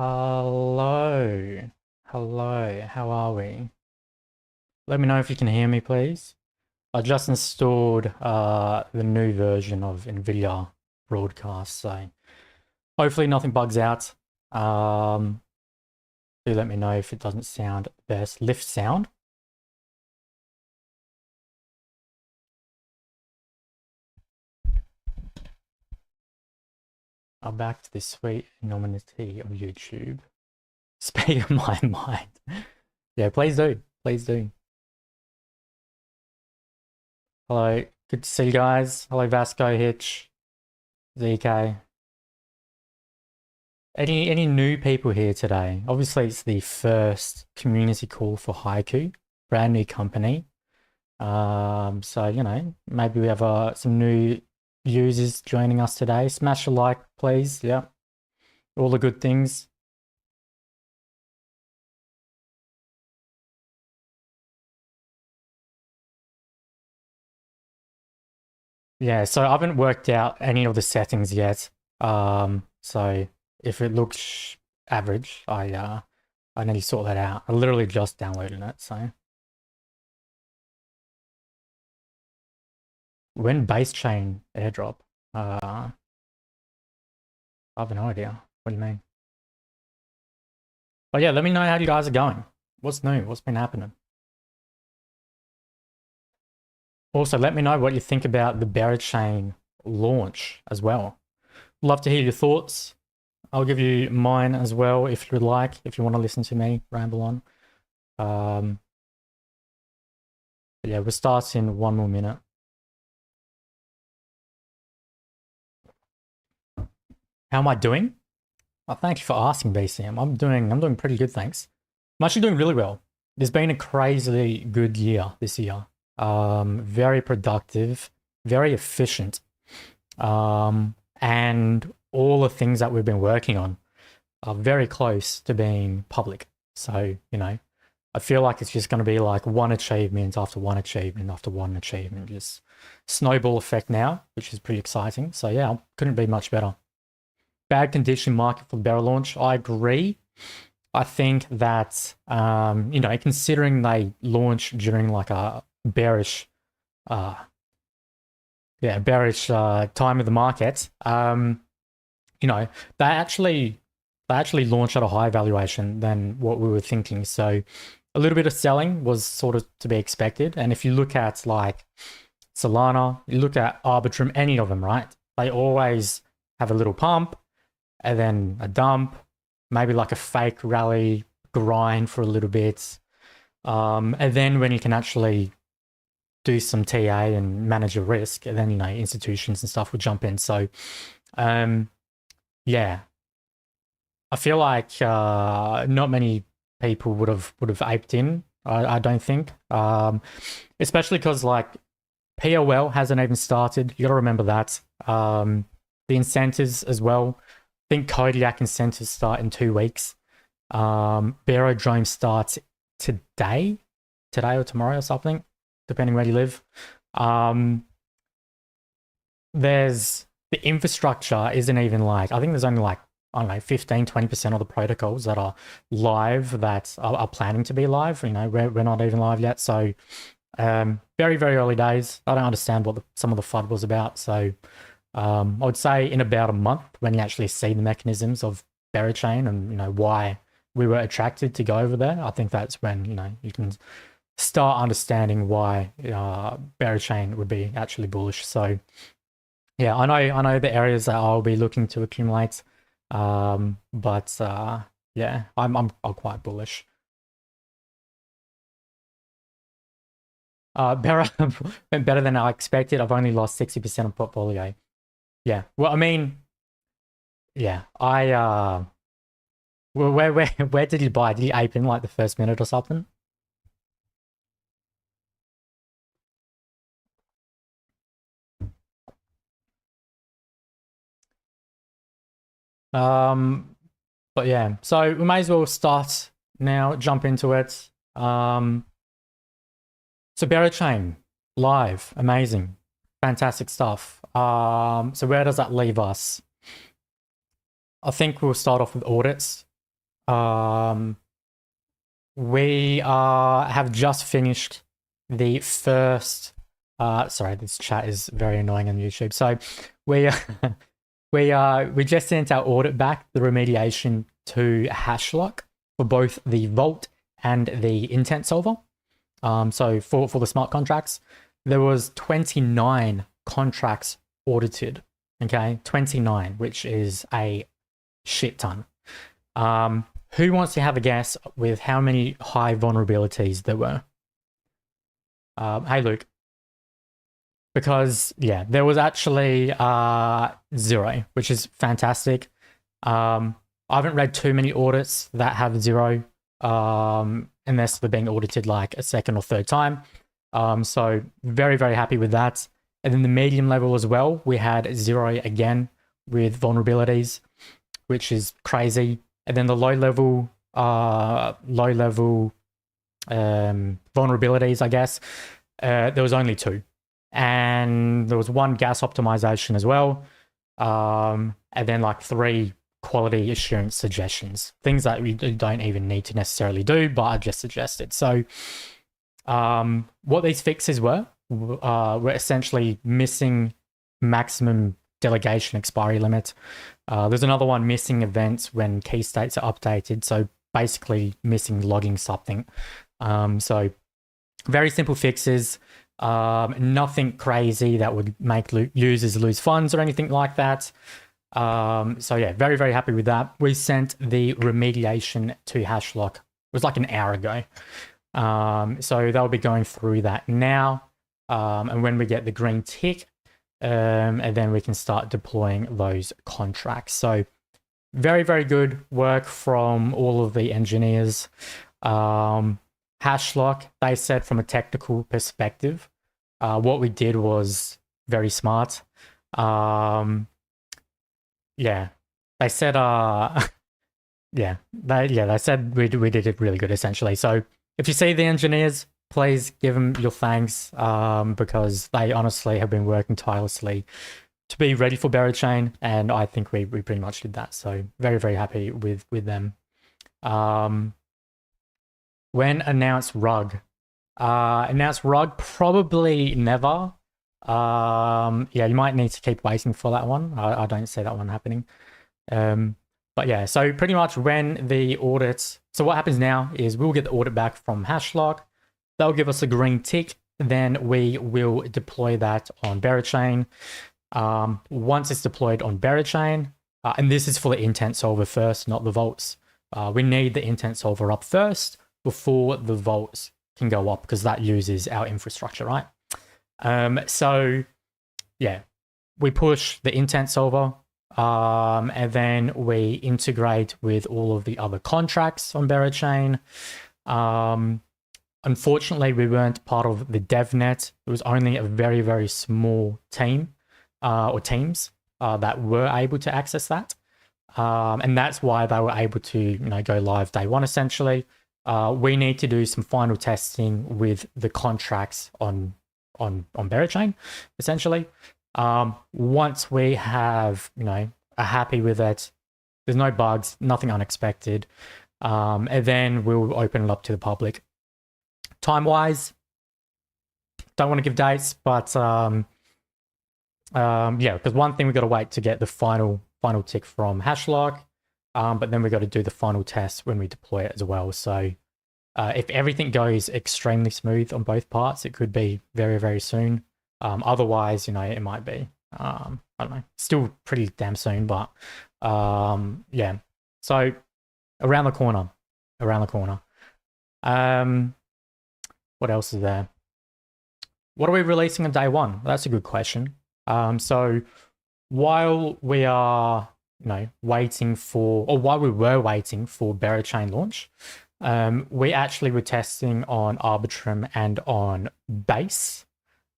Hello. Hello. How are we? Let me know if you can hear me, please. I just installed the new version of NVIDIA Broadcast, so hopefully nothing bugs out. Do let me know if it doesn't sound best. Lift sound. I'm back to this sweet enormity of YouTube. Speak of my mind. Yeah, please do. Please do. Hello. Good to see you guys. Hello, Vasco, Hitch, ZK. Any new people here today? Obviously, it's the first community call for Haiku, brand new company. So you know, maybe we have some new users joining us today. Smash a like, please. Yeah, all the good things. Yeah, so I haven't worked out any of the settings yet. So if it looks average, I need to sort that out. I literally just downloaded it, so. When Berachain airdrop? I have no idea. What do you mean? But yeah, let me know how you guys are going. What's new? What's been happening? Also, let me know what you think about the Berachain launch as well. Love to hear your thoughts. I'll give you mine as well if you'd like, if you want to listen to me ramble on. But yeah, we'll start in 1 more minute. How am I doing? Oh, thank you for asking, BCM. I'm doing pretty good, thanks. I'm actually doing really well. There's been a crazily good year this year. Very productive, very efficient. And all the things that we've been working on are very close to being public. So, you know, I feel like it's just going to be like one achievement after one achievement after one achievement, just snowball effect now, which is pretty exciting. So yeah, couldn't be much better. Bad condition market for Bera launch. I agree. I think that, you know, considering they launch during like a bearish, bearish time of the market, you know, they actually launched at a higher valuation than what we were thinking. So a little bit of selling was sort of to be expected. And if you look at like Solana, you look at Arbitrum, any of them, right? They always have a little pump and then a dump, maybe like a fake rally grind for a little bit. And then when you can actually do some TA and manage your risk, and then, you know, institutions and stuff would jump in. So, yeah, I feel like not many people would have aped in. I don't think, especially because like POL hasn't even started. You got to remember that. The incentives as well. I think Kodiak incentives start in 2 weeks. Berachain starts today or tomorrow or something, depending where you live. There's the infrastructure isn't even like, I think there's only like, I don't know, 15, 20% of the protocols that are live that are planning to be live. You know, we're not even live yet. So very, very early days. I don't understand what some of the FUD was about. So I would say in about a month, when you actually see the mechanisms of Berachain and, you know, why we were attracted to go over there, I think that's when, you know, you can start understanding why Berachain would be actually bullish. So yeah, I know the areas that I'll be looking to accumulate, but yeah, I'm quite bullish. Better than I expected. I've only lost 60% of portfolio. Yeah, well, I mean, yeah, where did you buy? Did you ape in like the first minute or something? But yeah, so we may as well start now, jump into it. So Berachain, live, amazing, fantastic stuff. So where does that leave us? I think we'll start off with audits. We have just finished the first. Sorry, this chat is very annoying on YouTube. So we we just sent our audit back, the remediation to Hashlock for both the Vault and the Intent Solver. So for the smart contracts, there was 29 contracts audited. Okay, 29, which is a shit ton. Who wants to have a guess with how many high vulnerabilities there were? Hey, Luke. Because, yeah, there was actually 0, which is fantastic. I haven't read too many audits that have 0, unless they're being audited like a second or third time. So very, very happy with that. And then the medium level as well, we had 0 again with vulnerabilities, which is crazy. And then the low level vulnerabilities, I guess, there was only 2. And there was 1 gas optimization as well. And then like 3 quality assurance suggestions, things that we don't even need to necessarily do, but I just suggested. So what these fixes were essentially missing maximum delegation expiry limit. There's another one, missing events when key states are updated. So basically missing logging something. So very simple fixes. Nothing crazy that would make users lose funds or anything like that. So yeah, very, very happy with that. We sent the remediation to Hashlock. It was like an hour ago. So they'll be going through that now. And when we get the green tick, and then we can start deploying those contracts. So very, very good work from all of the engineers. Hashlock, they said from a technical perspective, what we did was very smart. yeah, they said they said we did it really good essentially. So if you see the engineers, please give them your thanks, because they honestly have been working tirelessly to be ready for Berachain, and I think we pretty much did that. So very, very happy with them. When announced rug, probably never. Yeah, you might need to keep waiting for that one. I don't see that one happening. But yeah, so pretty much when the audit, so what happens now is we'll get the audit back from Hashlock. They'll give us a green tick. Then we will deploy that on Berachain. Once it's deployed on Berachain, and this is for the intent solver first, not the vaults. We need the intent solver up first before the vaults can go up, because that uses our infrastructure, right? So yeah, we push the intent solver, and then we integrate with all of the other contracts on Berachain. Unfortunately, we weren't part of the DevNet. It was only a very, very small team or teams that were able to access that. And that's why they were able to go live day one, essentially. We need to do some final testing with the contracts on Berachain, essentially. Once we have, are happy with it, there's no bugs, nothing unexpected, and then we'll open it up to the public. Time-wise, don't want to give dates, but yeah, because one thing we got to wait to get the final tick from Hashlock, but then we got to do the final test when we deploy it as well. So if everything goes extremely smooth on both parts, it could be very, very soon. Otherwise, it might be, I don't know, still pretty damn soon, but yeah. So around the corner. What else is there? What are we releasing on day one? That's a good question. So while we are, waiting for, or while we were waiting for Berachain launch, we actually were testing on Arbitrum and on Base.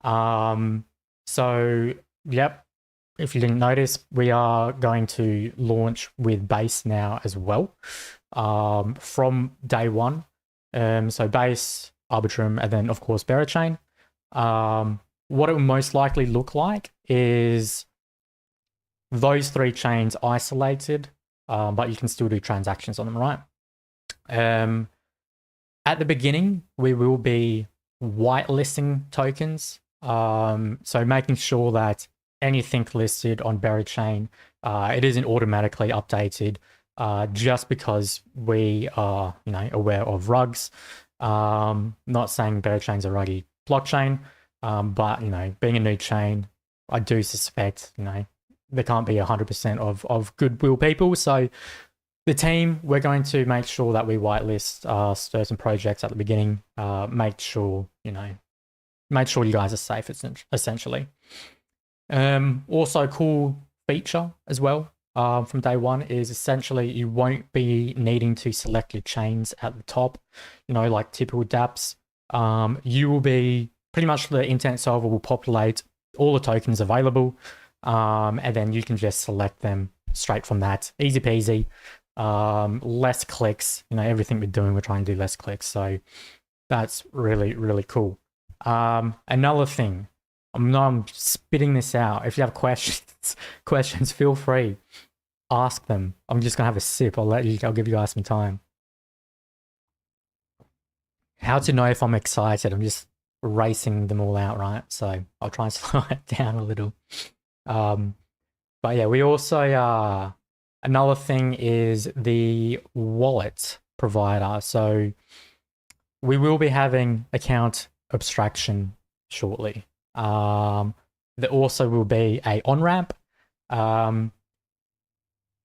So, yep, if you didn't notice, we are going to launch with Base now as well, from day one. So Base, Arbitrum, and then of course Berachain. What it will most likely look like is those three chains isolated, but you can still do transactions on them, right? At the beginning, we will be whitelisting tokens. So making sure that anything listed on Berachain, it isn't automatically updated, just because we are, aware of rugs. Not saying Berachain's a ruggy blockchain, but, being a new chain, I do suspect, there can't be 100% of goodwill people. So the team, we're going to make sure that we whitelist certain projects at the beginning, make sure you guys are safe, essentially. Also cool feature as well, from day one is essentially you won't be needing to select your chains at the top, like typical dApps. You will be pretty much, the intent solver will populate all the tokens available, and then you can just select them straight from that. Easy peasy. Less clicks. Everything we're doing, we're trying to do less clicks. So that's really, really cool. Another thing, I'm spitting this out. If you have questions, feel free, ask them. I'm just gonna have a sip. I'll give you guys some time. How to know if I'm excited? I'm just racing them all out, right? So I'll try and slow it down a little. But yeah, we also another thing is the wallet provider. So we will be having account abstraction shortly. There also will be a on-ramp.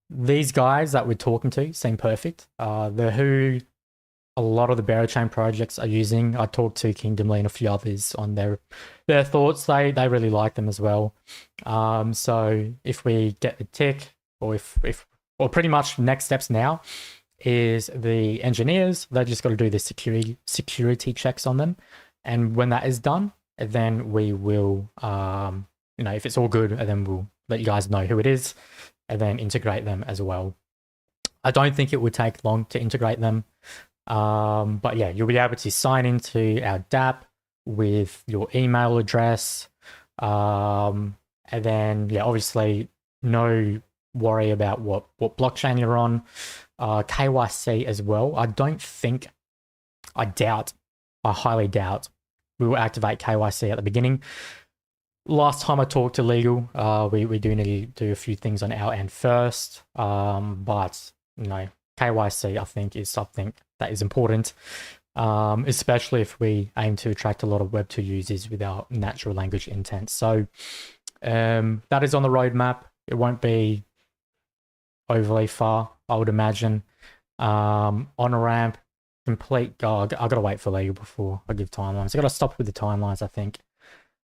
These guys that we're talking to seem perfect. They're who a lot of the Berachain projects are using. I talked to Kingdomly and a few others on their thoughts. They really like them as well. So if we get the tick, or or pretty much next steps now is the engineers, they just got to do the security checks on them. And when that is done, then we will, if it's all good, and then we'll let you guys know who it is. and then integrate them as well. I don't think it would take long to integrate them. But yeah, you'll be able to sign into our dApp with your email address. And then, yeah, obviously, no worry about what blockchain you're on. KYC as well. I highly doubt we will activate KYC at the beginning. Last time I talked to legal, we do need to do a few things on our end first. But KYC I think is something that is important, especially if we aim to attract a lot of Web2 users with our natural language intent. So that is on the roadmap. It won't be overly far, I would imagine. On a ramp, complete. Oh, I gotta wait for legal before I give timelines. I gotta stop with the timelines, I think.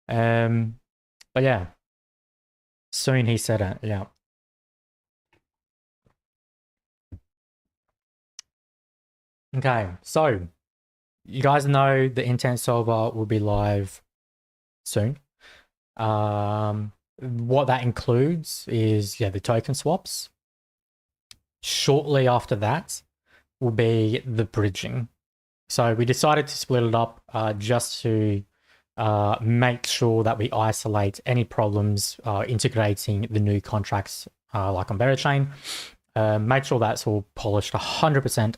But yeah, soon he said it. Yeah. Okay, so you guys know the intent solver will be live soon. What that includes is the token swaps. Shortly after that will be the bridging. So we decided to split it up just to make sure that we isolate any problems integrating the new contracts like on Berachain. Make sure that's all polished 100%,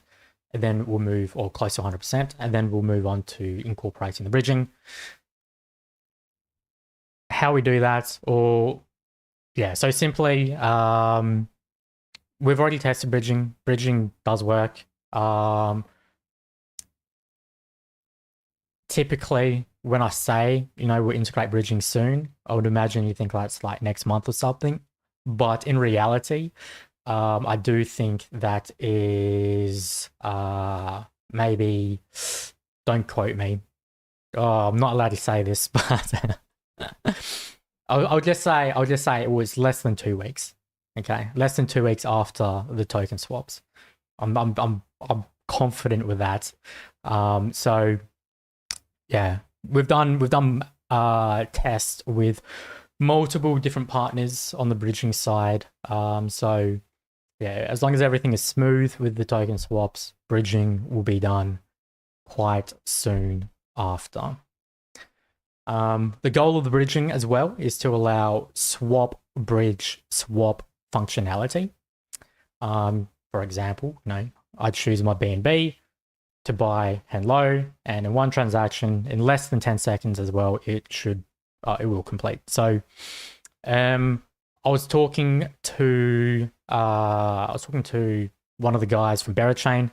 and then we'll move, or close to 100%, and then we'll move on to incorporating the bridging. How we do that, so simply, we've already tested bridging. Bridging does work. Typically, when I say, we'll integrate bridging soon, I would imagine you think that's like next month or something. But in reality, I do think that is maybe, don't quote me. Oh, I'm not allowed to say this, but I'll just say it was less than 2 weeks. Okay, less than 2 weeks after the token swaps. I'm confident with that. So yeah, we've done tests with multiple different partners on the bridging side. So yeah, as long as everything is smooth with the token swaps, bridging will be done quite soon after. The goal of the bridging as well is to allow swap, bridge, swap functionality. For example, I choose my BNB to buy Hello, and in one transaction, in less than 10 seconds as well, it will complete. So, I was talking to one of the guys from Berachain.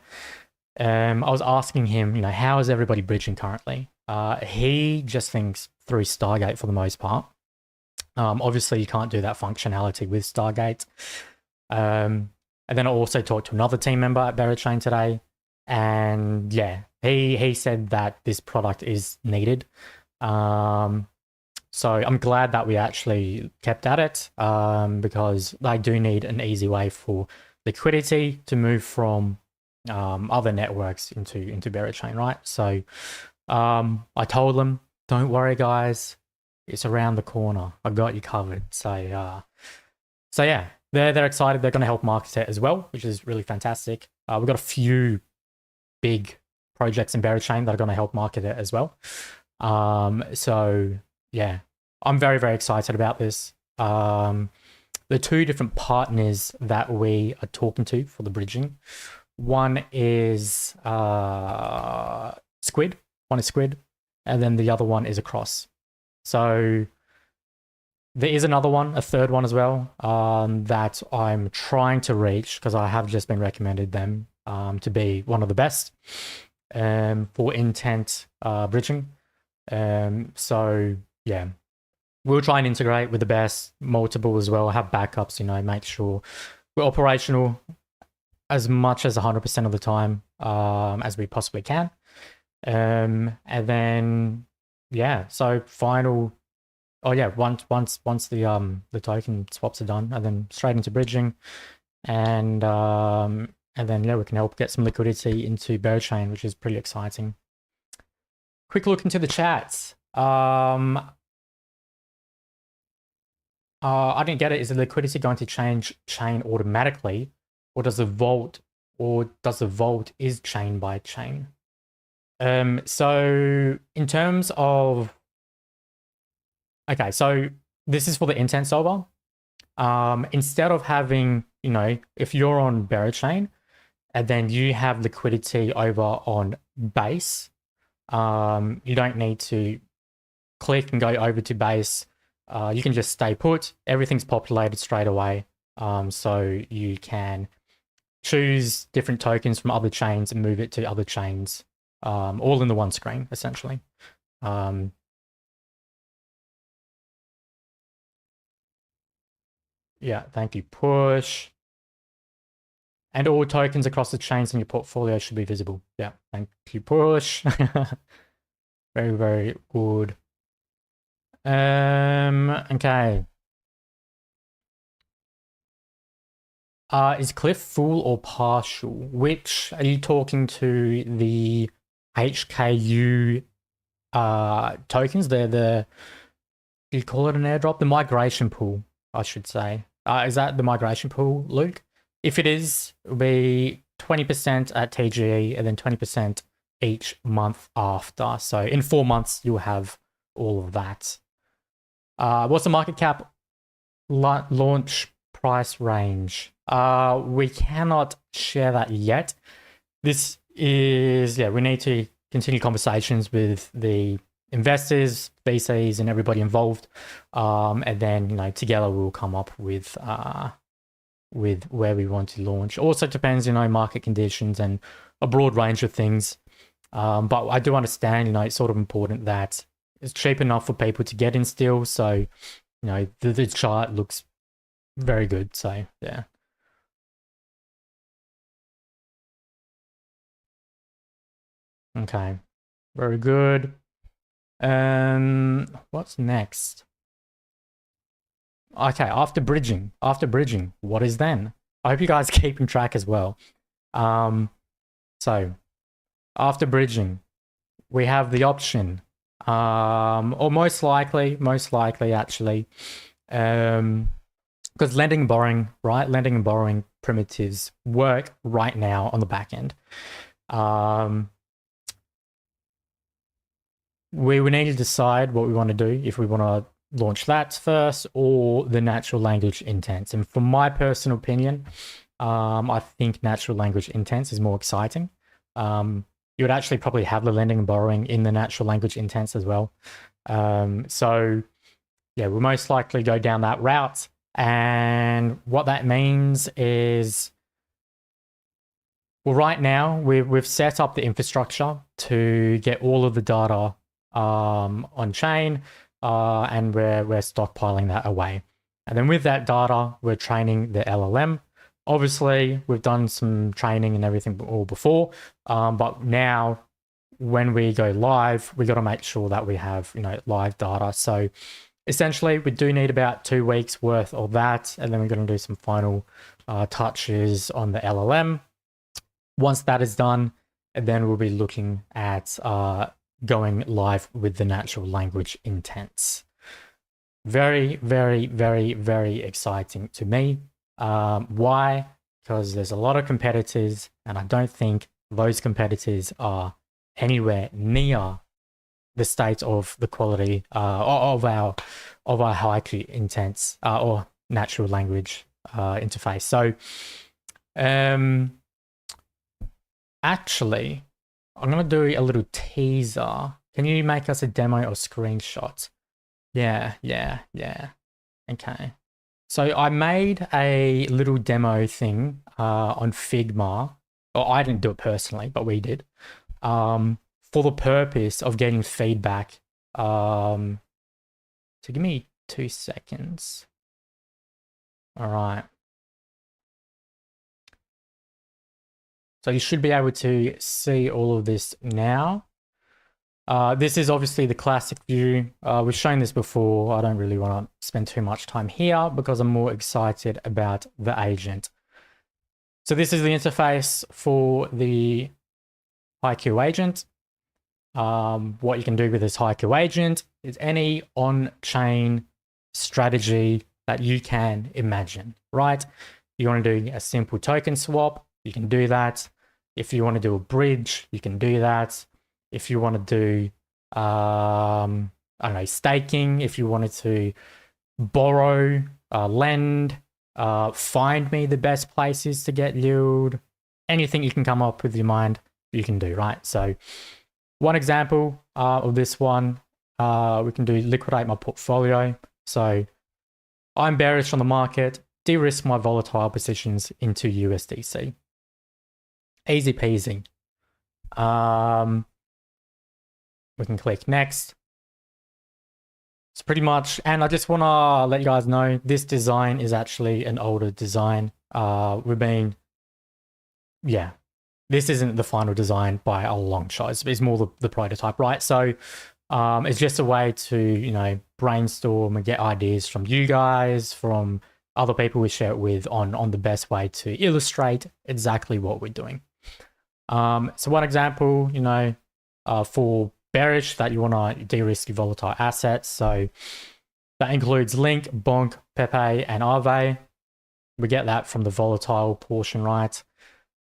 I was asking him, how is everybody bridging currently? He just thinks through Stargate for the most part. Obviously, you can't do that functionality with Stargate. And then I also talked to another team member at Berachain today, and yeah, he said that this product is needed. So I'm glad that we actually kept at it, because they do need an easy way for liquidity to move from other networks into Berachain, right? So I told them, don't worry, guys, it's around the corner. I got you covered. So yeah, they're excited. They're going to help market it as well, which is really fantastic. We've got a few big projects in Berachain that are going to help market it as well. So yeah, I'm very, very excited about this. The two different partners that we are talking to for the bridging, one is Squid. One is Squid, and then the other one is Across. So there is another one, a third one as well, that I'm trying to reach because I have just been recommended them to be one of the best for intent bridging. So yeah, we'll try and integrate with the best, multiple as well, have backups, make sure we're operational as much as 100% of the time as we possibly can. And then yeah, so final. Oh yeah, once the token swaps are done, and then straight into bridging, and then yeah, we can help get some liquidity into Berachain, which is pretty exciting. Quick look into the chats. I didn't get it. Is the liquidity going to change chain automatically, or does the vault, is chain by chain? So in terms of, okay, so this is for the intent solver. Instead of having, if you're on Berachain and then you have liquidity over on base, you don't need to click and go over to base. You can just stay put. Everything's populated straight away. So you can choose different tokens from other chains and move it to other chains, all in the one screen, essentially. Yeah, thank you, push. And all tokens across the chains in your portfolio should be visible. Yeah, thank you, push. Very, very good. Okay. Is Cliff full or partial? Which are you talking to? The HKU tokens? Do you call it an airdrop? The migration pool, I should say. Is that the migration pool, Luke? If it is, it'll be 20% at TGE and then 20% each month after. So in 4 months, you'll have all of that. What's the market cap launch price range? We cannot share that yet. This is, we need to continue conversations with the investors, VCs, and everybody involved. And then, together we'll come up with where we want to launch. Also depends, market conditions and a broad range of things. But I do understand, it's sort of important that it's cheap enough for people to get in still. So, the chart looks very good. So, yeah. Okay. Very good. What's next? Okay, after bridging, what is then? I hope you guys keeping track as well. So after bridging, we have the option, or most likely actually, because lending and borrowing, right? Lending and borrowing primitives work right now on the back end. We would need to decide what we want to do, if we want to launch that first or the natural language intents. And from my personal opinion, I think natural language intents is more exciting. You would actually probably have the lending and borrowing in the natural language intents as well. So yeah, we'll most likely go down that route. And what that means is, well, right now we've set up the infrastructure to get all of the data on chain, and we're stockpiling that away. And then with that data, we're training the LLM. Obviously, we've done some training and everything all before, but now when we go live, we got to make sure that we have live data. So essentially, we do need about 2 weeks worth of that, and then we're going to do some final touches on the LLM. Once that is done, and then we'll be looking at going live with the natural language intents. Very, very, very, very exciting to me. Why? Because there's a lot of competitors, and I don't think those competitors are anywhere near the state of the quality of our Haiku intents or natural language interface. So, actually, I'm going to do a little teaser. Can you make us a demo or screenshot? Yeah. Okay. So I made a little demo thing on Figma. Well, I didn't do it personally, but we did. For the purpose of getting feedback. So give me 2 seconds. All right. So you should be able to see all of this now. This is obviously the classic view. We've shown this before. I don't really want to spend too much time here because I'm more excited about the agent. So this is the interface for the Haiku agent. What you can do with this Haiku agent is any on-chain strategy that you can imagine, right? You want to do a simple token swap, you can do that. If you want to do a bridge, you can do that. If you want to do, I don't know, staking, if you wanted to borrow, lend, find me the best places to get yield, anything you can come up with your mind, you can do, right? So one example of this one, we can do liquidate my portfolio. So I'm bearish on the market, de-risk my volatile positions into USDC. Easy peasy. We can click next. It's pretty much, and I just want to let you guys know, this design is actually an older design. This isn't the final design by a long shot. It's more the prototype, right? So it's just a way to, you know, brainstorm and get ideas from you guys, from other people we share it with on the best way to illustrate exactly what we're doing. So one example, you know, for bearish, that you want to de-risk your volatile assets. So that includes Link, Bonk, Pepe, and Aave. We get that from the volatile portion, right?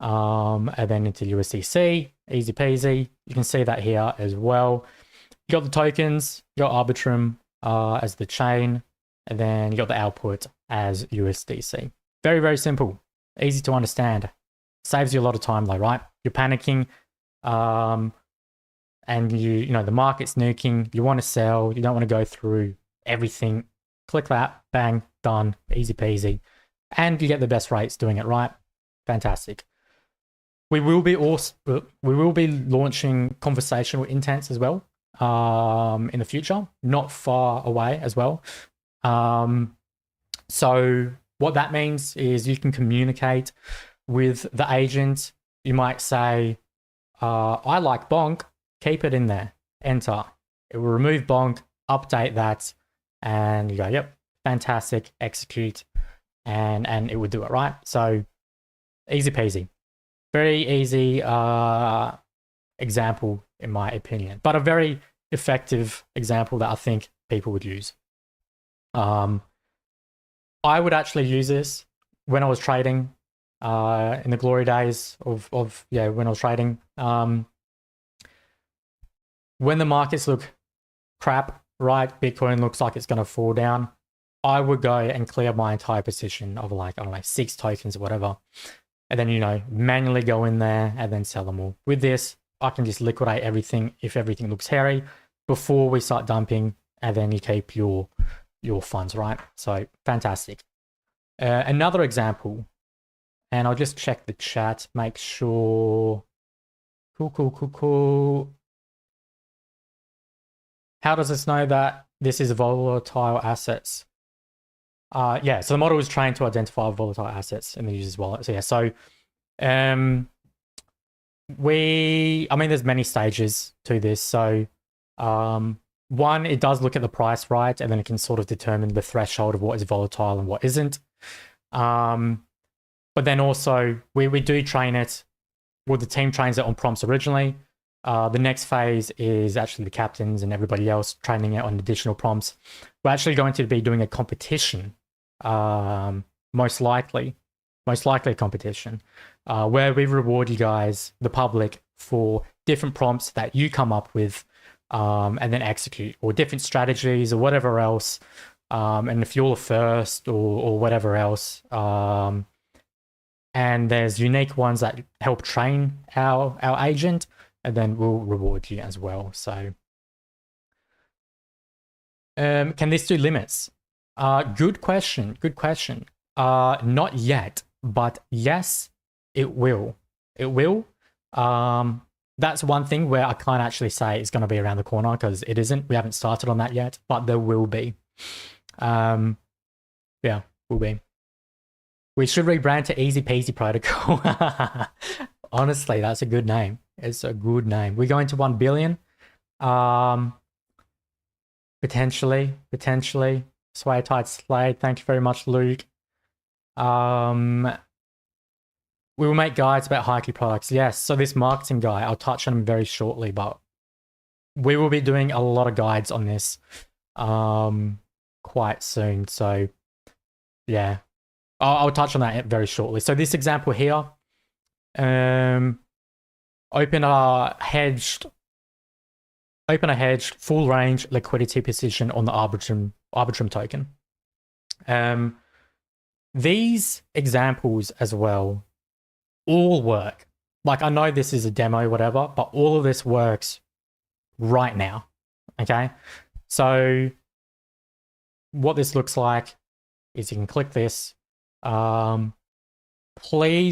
And then into USDC, easy peasy. You can see that here as well. You got the tokens, you got Arbitrum as the chain, and then you got the output as USDC. Very, very simple, easy to understand. Saves you a lot of time though, right? You're panicking, and you know the market's nuking. You want to sell. You don't want to go through everything. Click that, bang, done, easy peasy, and you get the best rates doing it, right? Fantastic. We will be launching conversational intents as well in the future, not far away as well. So what that means is you can communicate with the agent. You might say, I like Bonk, keep it in there, enter. It will remove Bonk, update that, and you go, yep, fantastic, execute, and it would do it, right? So easy peasy. Very easy example, in my opinion, but a very effective example that I think people would use. I would actually use this when I was trading in the glory days of when I was trading. When the markets look crap, right? Bitcoin looks like it's going to fall down. I would go and clear my entire position of like, I don't know, 6 tokens or whatever. And then, you know, manually go in there and then sell them all. With this, I can just liquidate everything if everything looks hairy before we start dumping, and then you keep your funds, right? So fantastic. Another example, and I'll just check the chat, make sure. Cool. How does this know that this is volatile assets? Yeah, so the model is trained to identify volatile assets in the user's wallet. So yeah, so I mean, there's many stages to this. So one, it does look at the price, right? And then it can sort of determine the threshold of what is volatile and what isn't. But then also we do train it. Well, the team trains it on prompts originally. The next phase is actually the captains and everybody else training it on additional prompts. We're actually going to be doing a competition, most likely a competition, where we reward you guys, the public, for different prompts that you come up with and then execute, or different strategies or whatever else. And if you're the first or whatever else, and there's unique ones that help train our agent, and then we'll reward you as well. So can this do limits? Good question. Not yet, but yes, it will. That's one thing where I can't actually say it's going to be around the corner, because it isn't. We haven't started on that yet, but there will be. Yeah, will be. We should rebrand to Easy Peasy Protocol. Honestly, that's a good name. It's a good name. We're going to 1 billion. Potentially. Sway Tight Slade. Thank you very much, Luke. We will make guides about Haiku products. Yes, so this marketing guy, I'll touch on him very shortly, but we will be doing a lot of guides on this quite soon. So Yeah, I'll touch on that very shortly. So this example here, um, open a hedged full range liquidity position on the Arbitrum token. These examples as well all work. Like, I know this is a demo, whatever, but all of this works right now. Okay, so what this looks like is you can click this. Please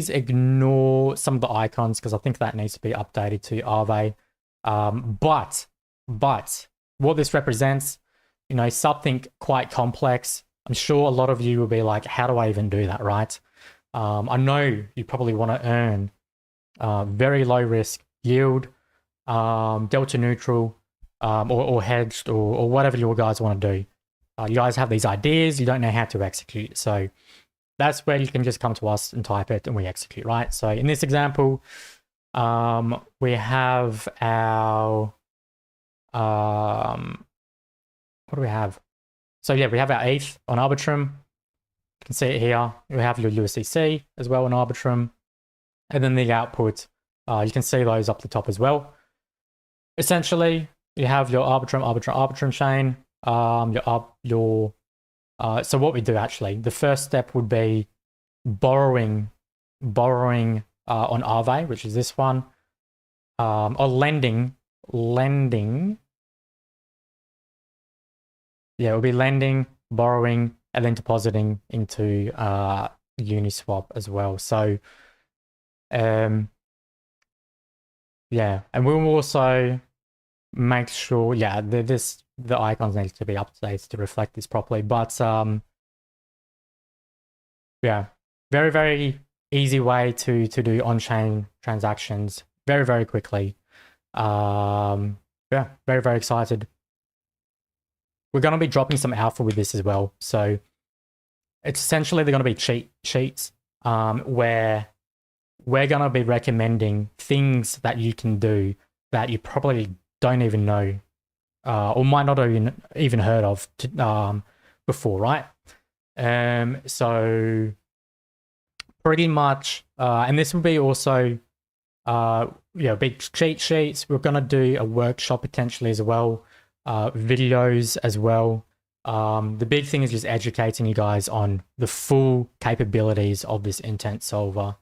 ignore some of the icons because I think that needs to be updated to Aave. But what this represents, something quite complex. I'm sure a lot of you will be like, how do I even do that, right? I know you probably want to earn very low risk yield, delta neutral, or hedged, or whatever you guys want to do. You guys have these ideas, you don't know how to execute. So that's where you can just come to us and type it and we execute, right? So in this example, we have our, what do we have? So yeah, we have our ETH on Arbitrum. You can see it here. We have your USDC as well on Arbitrum. And then the output, you can see those up the top as well. Essentially, you have your Arbitrum chain, so what we do actually, the first step would be borrowing on Aave, which is this one, or lending. Yeah, it would be lending, borrowing, and then depositing into Uniswap as well. So, yeah, and we will also make sure, yeah, the icons need to be updated to reflect this properly. But yeah, very, very easy way to do on-chain transactions very, very quickly. Yeah, very, very excited. We're going to be dropping some alpha with this as well. So it's essentially, they're going to be cheat sheets where we're going to be recommending things that you can do that you probably don't even know or might not have even heard of before, right? So pretty much, and this will be also, big cheat sheets. We're going to do a workshop potentially as well, videos as well. The big thing is just educating you guys on the full capabilities of this intent solver.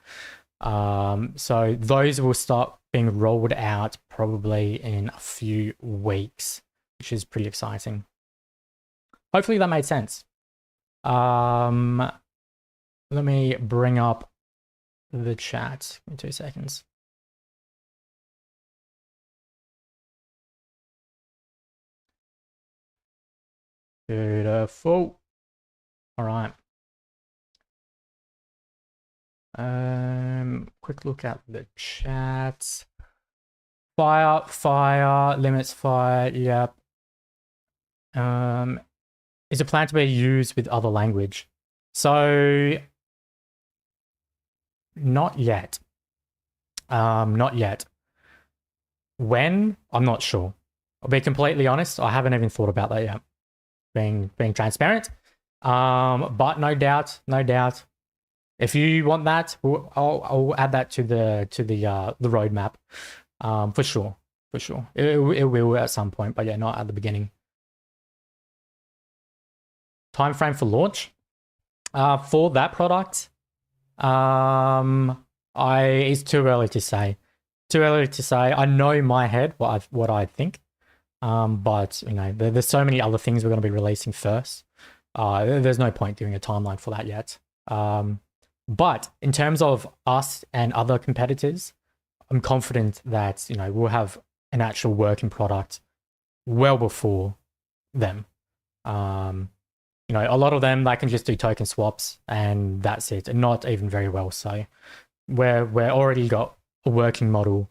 So those will start being rolled out probably in a few weeks, which is pretty exciting. Hopefully that made sense. Let me bring up the chat in 2 seconds. Beautiful. All right. Quick look at the chat. Fire, limits fire, yep. Is it planned to be used with other language? So, not yet. Not yet. When? I'm not sure. I'll be completely honest. I haven't even thought about that yet. Being transparent. But no doubt. If you want that, I'll add that to the roadmap. For sure. It will at some point, but yeah, not at the beginning. Time frame for launch. For that product, it's too early to say. I know in my head what I think. But there's so many other things we're going to be releasing first. There's no point doing a timeline for that yet. But in terms of us and other competitors, I'm confident that we'll have an actual working product well before them. A lot of them, they can just do token swaps and that's it, and not even very well so. We're already got a working model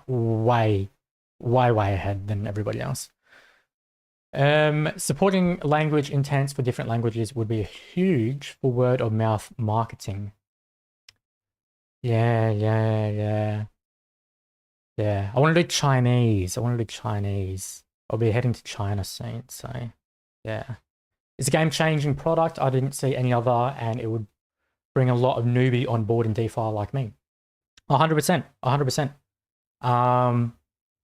way ahead than everybody else. Supporting language intents for different languages would be huge for word of mouth marketing. Yeah. I want to do Chinese. I'll be heading to China soon, so yeah. It's a game-changing product. I didn't see any other, and it would bring a lot of newbie on board in DeFi like me. 100%, 100%.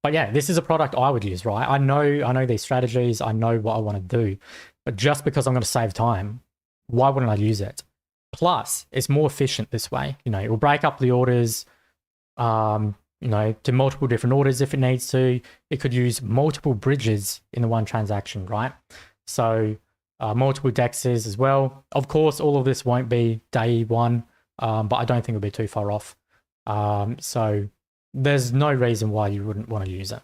But yeah, this is a product I would use, right? I know these strategies. I know what I want to do, but just because I'm going to save time, why wouldn't I use it? Plus, it's more efficient this way. You know, it will break up the orders, you know, to multiple different orders if it needs to. It could use multiple bridges in the one transaction, right? So multiple dexes as well. Of course, all of this won't be day one, but I don't think it'll be too far off. So there's no reason why you wouldn't want to use it.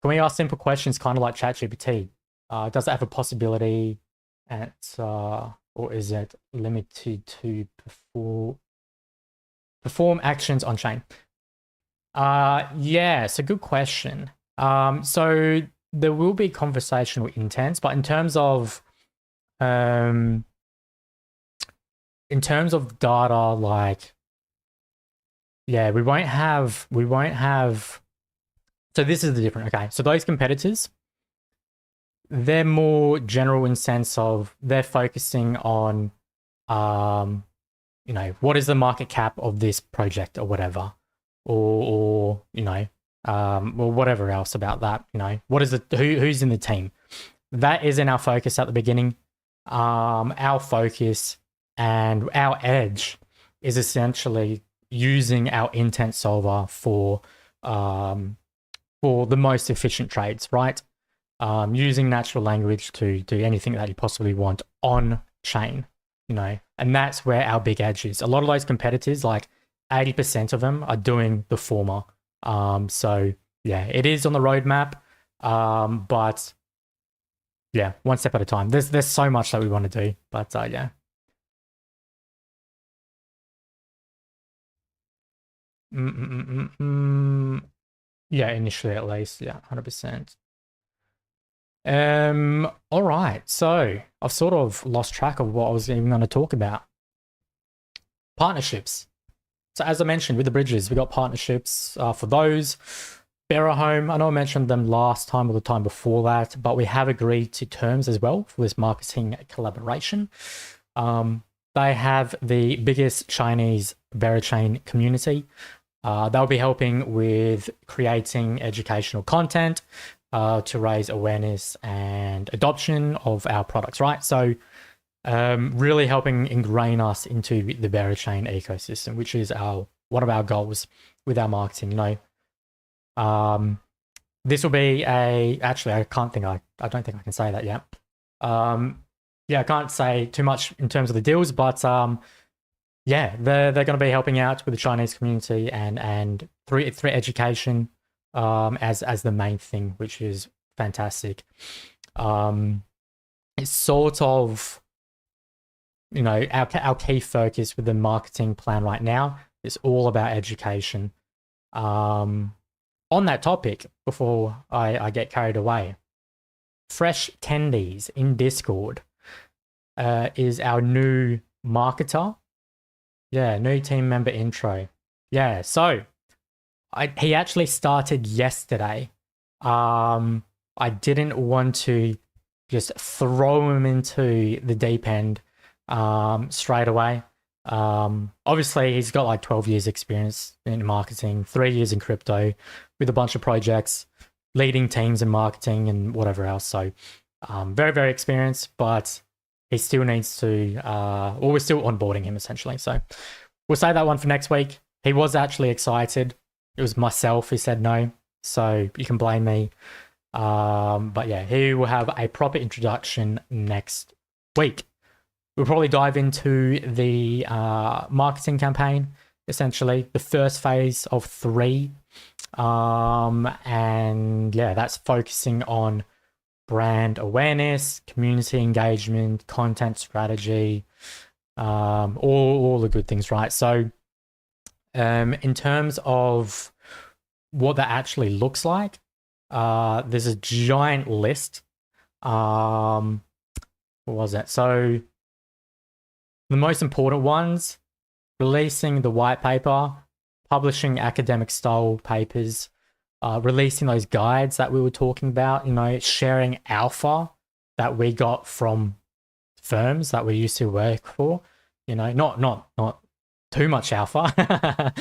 Can we ask simple questions kind of like ChatGPT? Does it have a possibility at, or is it limited to perform actions on chain? Yeah, it's a good question. So there will be conversational intents, but in terms of data, like, yeah, we won't have, so this is the difference. Okay, so those competitors, they're more general in sense of they're focusing on, you know, what is the market cap of this project or whatever, or you know, or whatever else about that. You know, what is who's in the team? That isn't our focus at the beginning. Our focus and our edge is essentially using our intent solver for the most efficient trades, right? Using natural language to do anything that you possibly want on chain, you know, and that's where our big edge is. A lot of those competitors, like 80% of them, are doing the former. So yeah, it is on the roadmap, but yeah, one step at a time. There's so much that we want to do, but yeah. Yeah, initially at least, yeah, 100%. All right, so I've sort of lost track of what I was even going to talk about. Partnerships. So as I mentioned with the bridges, we got partnerships for those. Berachain, I know I mentioned them last time or the time before that, but we have agreed to terms as well for this marketing collaboration. They have the biggest Chinese Berachain community. They'll be helping with creating educational content to raise awareness and adoption of our products, right? So really helping ingrain us into the Berachain ecosystem, which is one of our goals with our marketing. You know, this will be actually, I don't think I can say that yet. Yeah, I can't say too much in terms of the deals, but yeah, they're going to be helping out with the Chinese community and through education as the main thing, which is fantastic. It's sort of, you know, our key focus with the marketing plan right now is all about education. On that topic, before I get carried away, Fresh Tendies in Discord is our new marketer. Yeah, new team member intro. Yeah, so he actually started yesterday. I didn't want to just throw him into the deep end straight away. Obviously, he's got like 12 years experience in marketing, 3 years in crypto with a bunch of projects, leading teams in marketing and whatever else. So very, very experienced, but he still needs to, or we're still onboarding him essentially. So we'll save that one for next week. He was actually excited. It was myself who said no, so you can blame me. But yeah, he will have a proper introduction next week. We'll probably dive into the marketing campaign, essentially the first phase of 3. And yeah, that's focusing on brand awareness, community engagement, content strategy, all the good things, right? So in terms of what that actually looks like, there's a giant list. What was that? So the most important ones: releasing the white paper, publishing academic style papers, releasing those guides that we were talking about, you know, sharing alpha that we got from firms that we used to work for, you know, not too much alpha.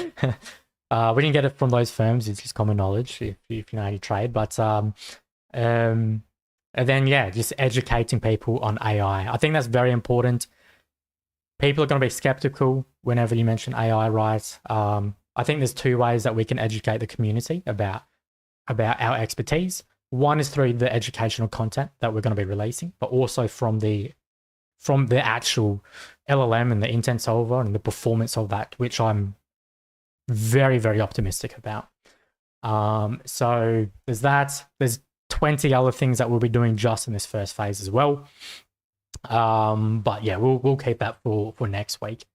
We didn't get it from those firms. It's just common knowledge if you know how to trade. But and then yeah, just educating people on AI. I think that's very important. People are going to be skeptical whenever you mention AI, right? I think there's two ways that we can educate the community about our expertise. One is through the educational content that we're going to be releasing, but also from the actual LLM and the intent solver and the performance of that, which I'm very, very optimistic about. So there's that. There's 20 other things that we'll be doing just in this first phase as well. But yeah, we'll keep that for next week.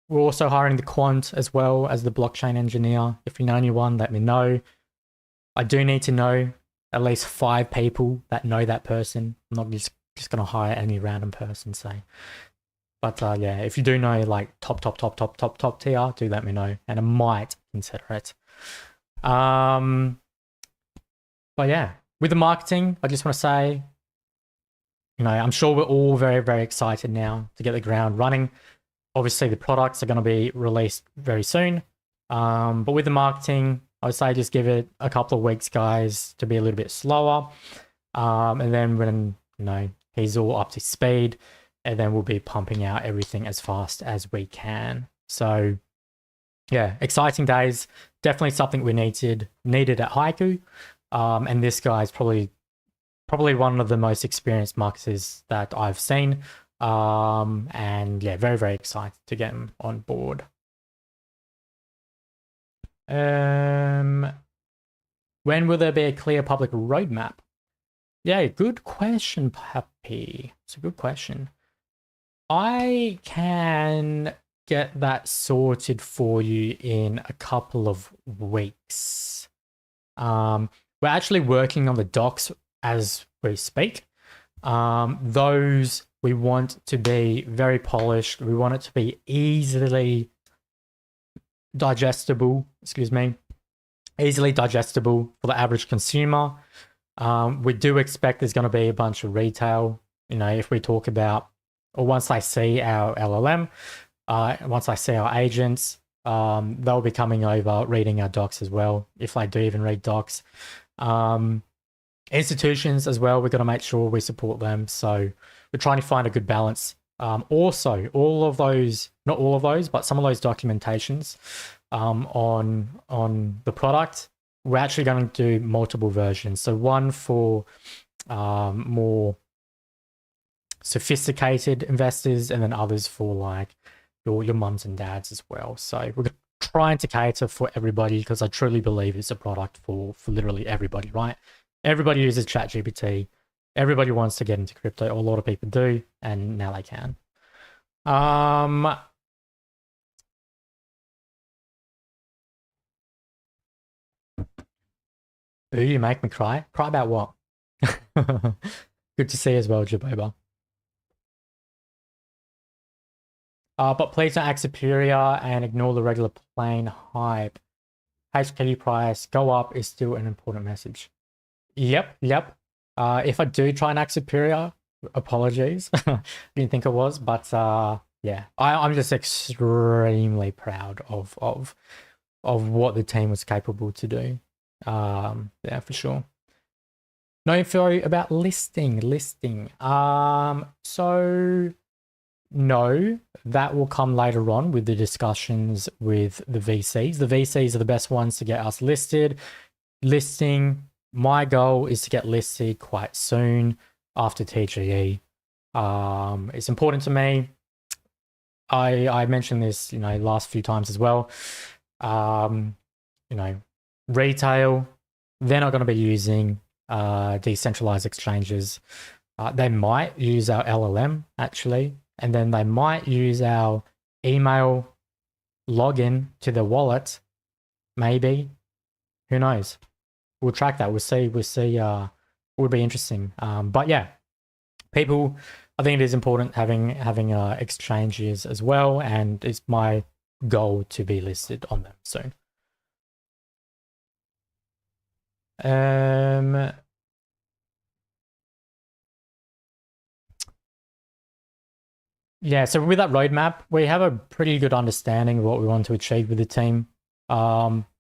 We're also hiring the quant as well as the blockchain engineer. If you know anyone, let me know. I do need to know at least 5 people that know that person. I'm not just going to hire any random person, say. But yeah, if you do know like top tier, do let me know, and I might consider it. But yeah, with the marketing, I just want to say, you know, I'm sure we're all very, very excited now to get the ground running. Obviously, the products are going to be released very soon. But with the marketing, I would say just give it a couple of weeks, guys, to be a little bit slower. And then when, you know, he's all up to speed, and then we'll be pumping out everything as fast as we can. So yeah, exciting days. Definitely something we needed at Haiku. And this guy is probably one of the most experienced marketers that I've seen. And yeah, very, very excited to get him on board. When will there be a clear public roadmap? Yeah, good question, Pappy. It's a good question. I can get that sorted for you in a couple of weeks. We're actually working on the docs as we speak. Those we want to be very polished. We want it to be easily digestible, easily digestible for the average consumer. We do expect there's going to be a bunch of retail, you know, if we talk about, or once I see our LLM, once I see our agents, they'll be coming over, reading our docs as well, if they do even read docs. Institutions as well, we've got to make sure we support them. So we're trying to find a good balance. Also, all of those, not all of those, but some of those documentations on the product, we're actually going to do multiple versions. So one for more sophisticated investors, and then others for like your mums and dads as well. So we're trying to cater for everybody, because I truly believe it's a product for literally everybody, right? Everybody uses ChatGPT. Everybody wants to get into crypto. A lot of people do, and now they can. Ooh, you make me cry. Cry about what? Good to see you as well, Jaboba. But please don't act superior and ignore the regular plain hype. HKD price go up is still an important message. Yep. If I do try and act superior, apologies. Didn't think I was, but yeah, I'm just extremely proud of what the team was capable to do. Yeah, for sure. No info about listing. So no, that will come later on with the discussions with the VCs. The VCs are the best ones to get us listed. Listing, my goal is to get listed quite soon after TGE. It's important to me. I mentioned this, you know, last few times as well. You know, retail, they're not going to be using decentralized exchanges. They might use our LLM actually, and then they might use our email login to their wallet. Maybe, who knows? We'll track that. We'll see. It would be interesting. But yeah, people, I think it is important having exchanges as well, and it's my goal to be listed on them soon. Um, yeah, so with that roadmap, we have a pretty good understanding of what we want to achieve with the team.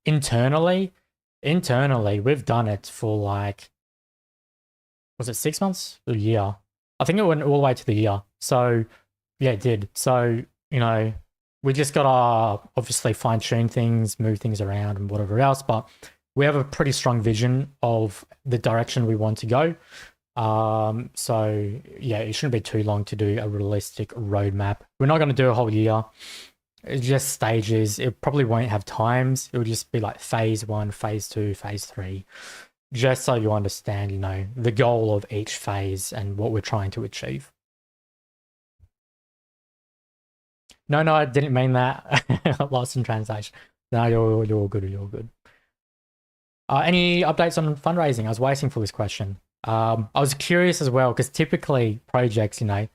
Internally, we've done it for like, was it 6 months? A year? I think it went all the way to the year. So yeah, it did. So, you know, we just gotta obviously fine tune things, move things around and whatever else, but we have a pretty strong vision of the direction we want to go. So yeah, it shouldn't be too long to do a realistic roadmap. We're not going to do a whole year. It's just stages. It probably won't have times. It will just be like phase 1, phase 2, phase 3, just so you understand, you know, the goal of each phase and what we're trying to achieve. No, I didn't mean that. Lost in translation. No, you're good. You're good. Any updates on fundraising? I was waiting for this question. I was curious as well because typically projects, you know,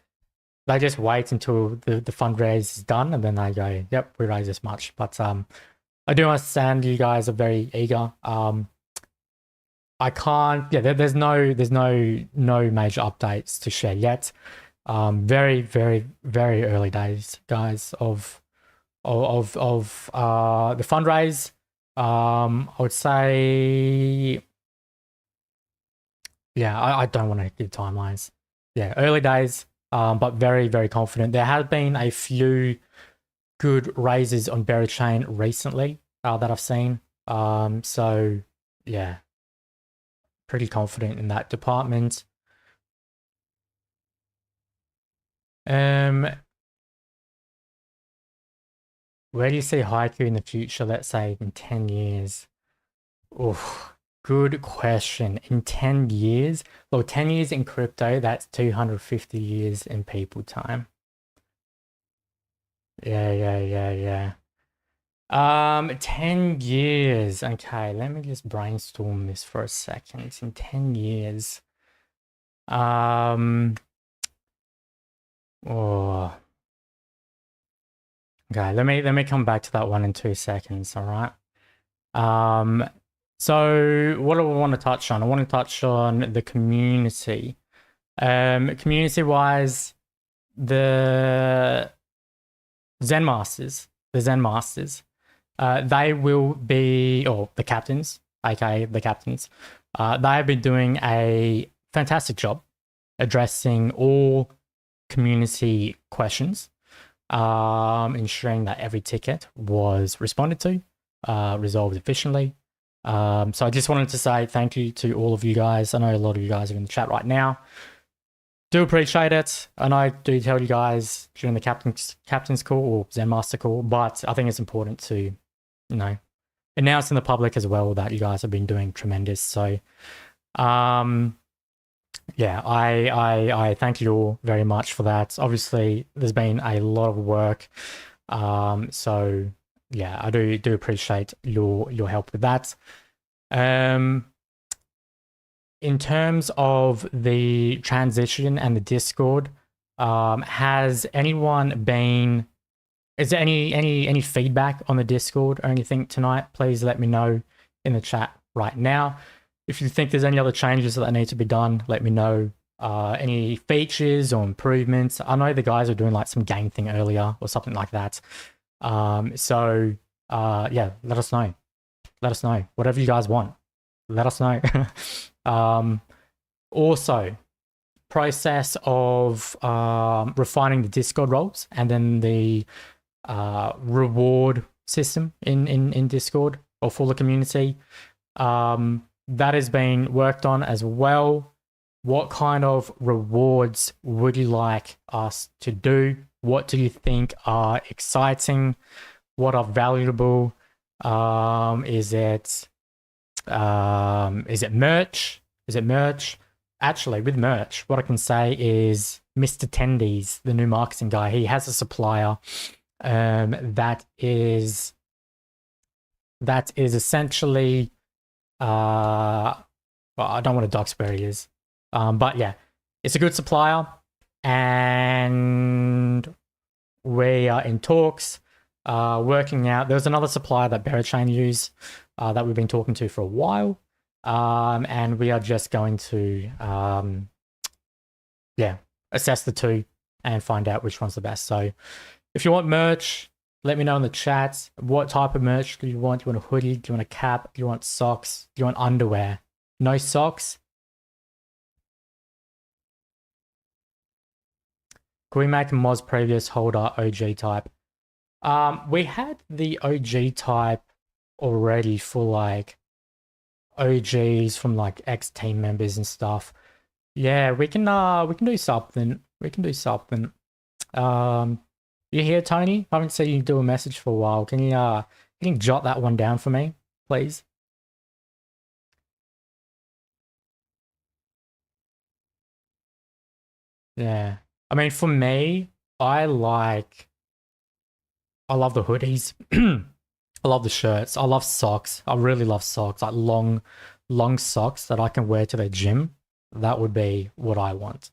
they just wait until the fundraise is done and then they go, "Yep, we raised this much." But I do understand you guys are very eager. I can't. Yeah, there's no major updates to share yet. Very very early days, guys, of the fundraise. I would say, yeah, I don't want to give timelines. Yeah, early days, but very confident. There have been a few good raises on Berachain recently that I've seen. So yeah, pretty confident in that department. Um, where do you see Haiku in the future? Let's say in 10 years. Oh, good question. In 10 years, well, 10 years in crypto, that's 250 years in people time. Yeah. 10 years. Okay, let me just brainstorm this for a second. In 10 years. Oh, okay, let me come back to that one in 2 seconds, all right? So what do I want to touch on? I want to touch on the community. Community-wise, the Zen Masters, they will be, or the captains, aka the captains, they have been doing a fantastic job addressing all community questions, ensuring that every ticket was responded to, resolved efficiently. So I just wanted to say thank you to all of you guys. I know a lot of you guys are in the chat right now. Do appreciate it. And I do tell you guys during the captain's call or Zen Master call, but I think it's important to, you know, announce in the public as well that you guys have been doing tremendous. So yeah, I thank you all very much for that. Obviously, there's been a lot of work. So yeah, I do appreciate your help with that. In terms of the transition and the Discord, has anyone been? Is there any feedback on the Discord or anything tonight? Please let me know in the chat right now. If you think there's any other changes that need to be done, let me know. Any features or improvements. I know the guys are doing like some game thing earlier or something like that. So yeah, let us know. Let us know. Whatever you guys want, let us know. Also, process of refining the Discord roles and then the reward system in Discord or for the community. That is being worked on as well. What kind of rewards would you like us to do? What do you think are exciting? What are valuable? Is it merch? Is it merch? Actually, with merch, what I can say is Mr. Tendies, the new marketing guy, he has a supplier that is essentially well, I don't want to dox where he is. But yeah, it's a good supplier and we are in talks, working out. There was another supplier that Berachain used that we've been talking to for a while. And we are just going to assess the two and find out which one's the best. So if you want merch, let me know in the chat. What type of merch do you want? Do you want a hoodie? Do you want a cap? Do you want socks? Do you want underwear? No socks? Can we make the Moz previous holder OG type? We had the OG type already for like OGs from like ex team members and stuff. Yeah, we can do something. We can do something. You here, Tony? I haven't seen you do a message for a while. Can you jot that one down for me, please? Yeah. I mean, for me, I love the hoodies. I love the shirts. I love socks. I really love socks. Like long socks that I can wear to the gym. That would be what I want.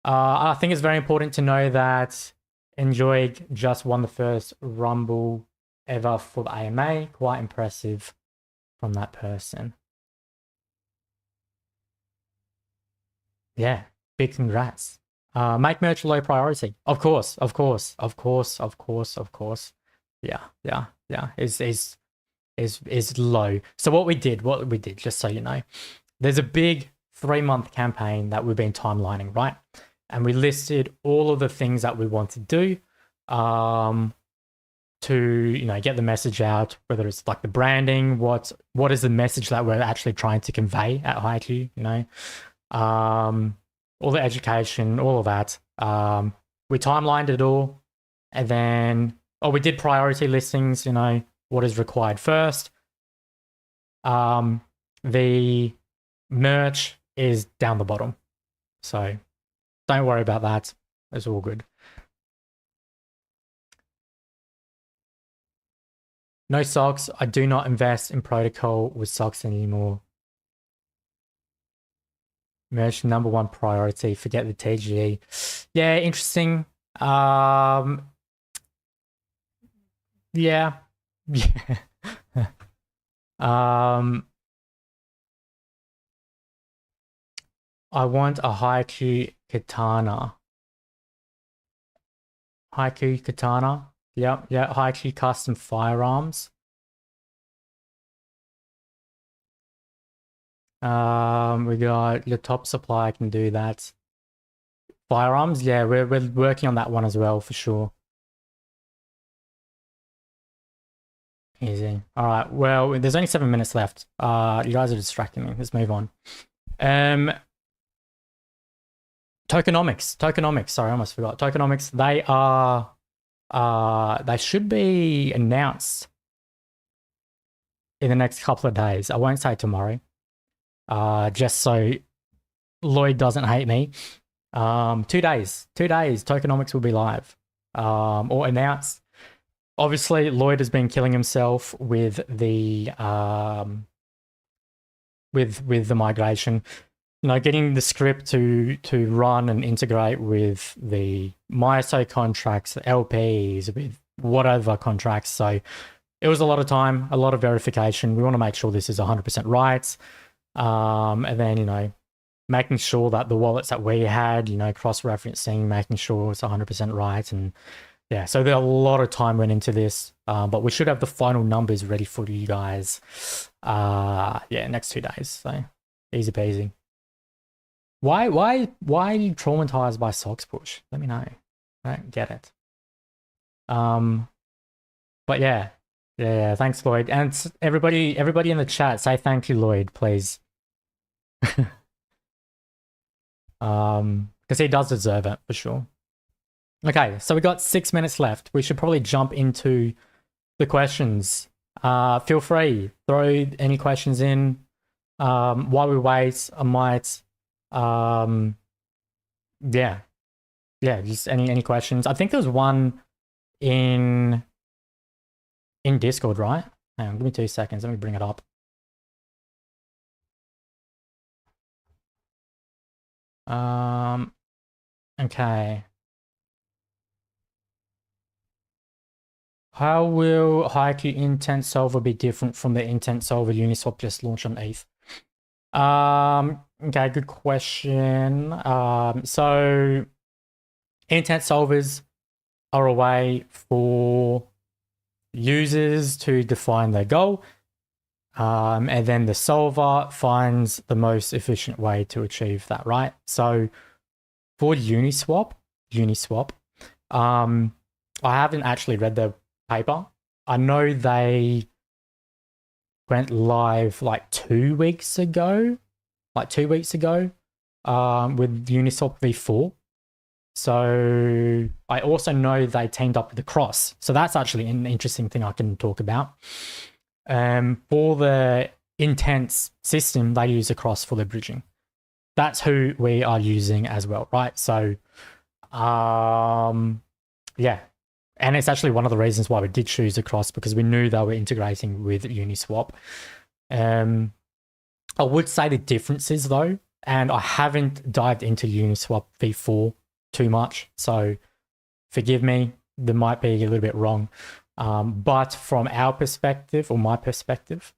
I think it's very important to know that Enjoy just won the first Rumble ever for the AMA. Quite impressive from that person. Yeah, big congrats. Make merch low priority. Of course, of course, of course, of course, of course. Yeah, yeah, yeah. Is low. So what we did, just so you know, there's a big 3-month campaign that we've been timelining, right? And we listed all of the things that we want to do to get the message out, whether it's like the branding, what is the message that we're actually trying to convey at Haiku, all the education, all of that. We timelined it all, and then we did priority listings, what is required first. The merch is down the bottom, so don't worry about that. It's all good. No socks. I do not invest in protocol with socks anymore. Merch #1 priority. Forget the TGE. Yeah, interesting. Yeah. Yeah. I want a Haiku katana. Haiku katana. Yep, yeah, Haiku custom firearms. We got your top supply can do that. Firearms, yeah, we're working on that one as well for sure. Easy. All right. Well, there's only 7 minutes left. You guys are distracting me. Let's move on. Tokenomics. Sorry, I almost forgot. Tokenomics. They should be announced in the next couple of days. I won't say tomorrow. Just so Lloyd doesn't hate me. 2 days. 2 days. Tokenomics will be live. Or announced. Obviously, Lloyd has been killing himself with the with the migration. Getting the script to run and integrate with the MySO contracts, LPs, with whatever contracts. So it was a lot of time, a lot of verification. We want to make sure this is 100% right. And then, making sure that the wallets that we had, cross-referencing, making sure it's 100% right. And yeah, so there a lot of time went into this, but we should have the final numbers ready for you guys. Next 2 days. So easy peasy. Why are you traumatized by socks push? Let me know. I don't get it. But yeah, thanks, Lloyd. And everybody in the chat, say thank you, Lloyd, please. Because he does deserve it for sure. Okay, so we got 6 minutes left. We should probably jump into the questions. Feel free, throw any questions in. While we wait, I might, just any questions. I think there's one in Discord, right? Hang on, give me 2 seconds. Let me bring it up. Okay. How will Haiku Intent Solver be different from the Intent Solver Uniswap just launched on ETH? Okay, good question. So intent solvers are a way for users to define their goal, and then the solver finds the most efficient way to achieve that, right? So for Uniswap, I haven't actually read their paper. I know they went live like 2 weeks ago, with Uniswap v4. So I also know they teamed up with the Cross. So that's actually an interesting thing I can talk about. For the intense system, they use a Cross for their bridging. That's who we are using as well, right? So, yeah. And it's actually one of the reasons why we did choose a Cross, because we knew they were integrating with Uniswap. I would say the differences though, and I haven't dived into Uniswap v4 too much, so forgive me, there might be a little bit wrong. But from our perspective, or my perspective,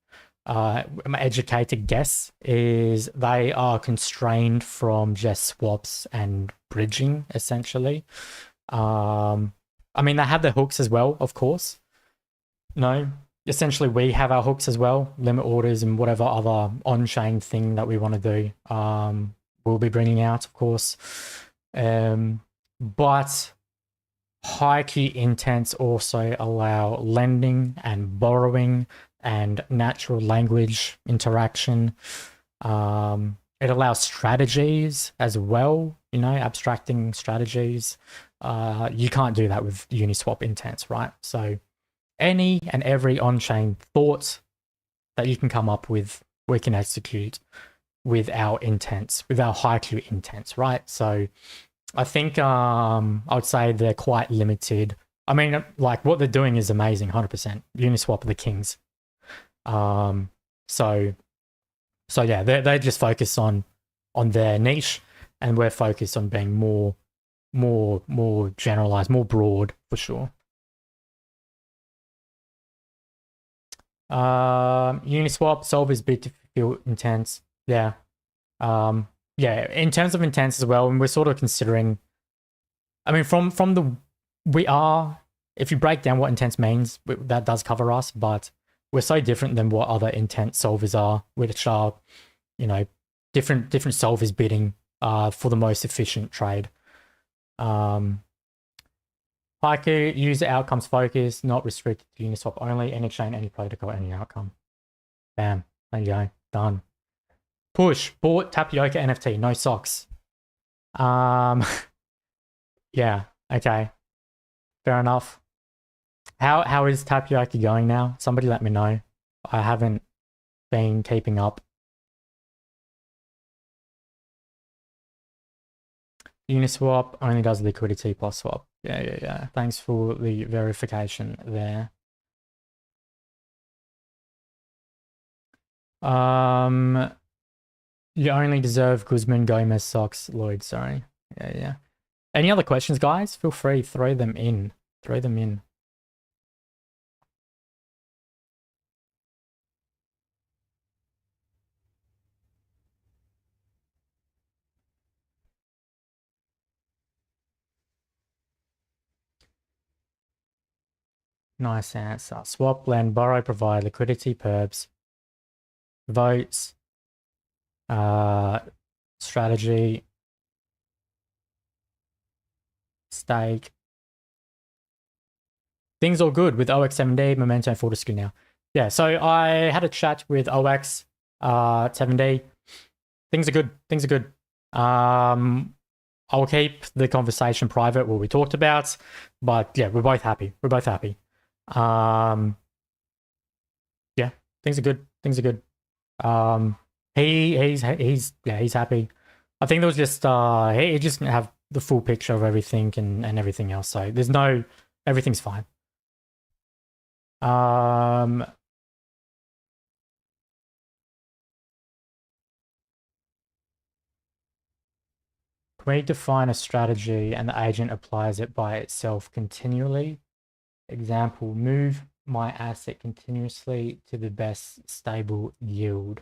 my educated guess is they are constrained from just swaps and bridging, essentially. I mean, they have their hooks as well, of course. No, essentially we have our hooks as well, limit orders and whatever other on-chain thing that we want to do. We'll be bringing out, of course. But high-key intents also allow lending and borrowing and natural language interaction. It allows strategies as well, abstracting strategies. You can't do that with Uniswap intents, right? So any and every on-chain thought that you can come up with, we can execute with our intents, with our Haiku intents, right? So I think I would say they're quite limited. I mean, like what they're doing is amazing, 100%. Uniswap are the kings. So yeah, they just focus on their niche, and we're focused on being more generalized, more broad for sure. Uniswap solvers bid to feel intense. Yeah. Yeah, in terms of intense as well, and we're sort of considering, I mean, from the, if you break down what intense means, that does cover us, but we're so different than what other intent solvers are, which are, different solvers bidding for the most efficient trade. Haiku, user outcomes focus, not restricted to Uniswap only, any chain, any protocol, any outcome. Bam. There you go. Done. Push. Bought Tapioca NFT. No socks. Yeah. Okay. Fair enough. How is Tapioca going now? Somebody let me know. I haven't been keeping up. Uniswap only does liquidity plus swap. Yeah. Thanks for the verification there. You only deserve Guzman Gomez socks, Lloyd. Sorry. Yeah. Any other questions, guys? Feel free, throw them in. Nice answer. Swap, lend, borrow, provide liquidity, perps, votes, strategy, stake. Things all good with OX7D, Memento, and Fortescue now. Yeah, so I had a chat with OX 7D. Things are good. I'll keep the conversation private, what we talked about, but yeah, we're both happy. Yeah, things are good. He's happy. I think there was just he just didn't have the full picture of everything and everything else. So everything's fine. Can we define a strategy and the agent applies it by itself continually? Example, move my asset continuously to the best stable yield.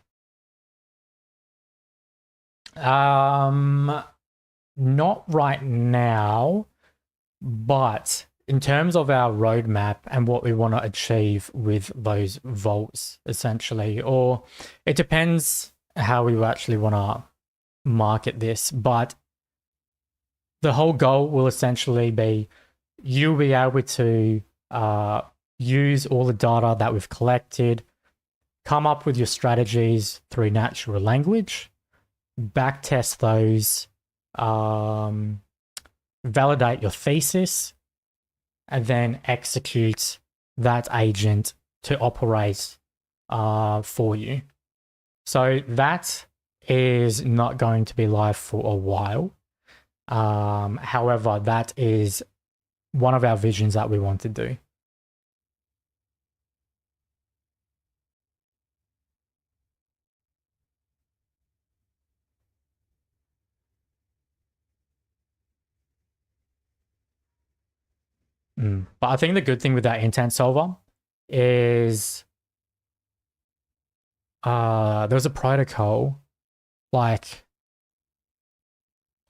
Not right now, but in terms of our roadmap and what we want to achieve with those vaults, essentially, or it depends how we actually want to market this, but the whole goal will essentially be you'll be able to use all the data that we've collected, come up with your strategies through natural language, backtest those, validate your thesis, and then execute that agent to operate for you. So that is not going to be live for a while. However, that is one of our visions that we want to do. But I think the good thing with that intent solver is there's a protocol like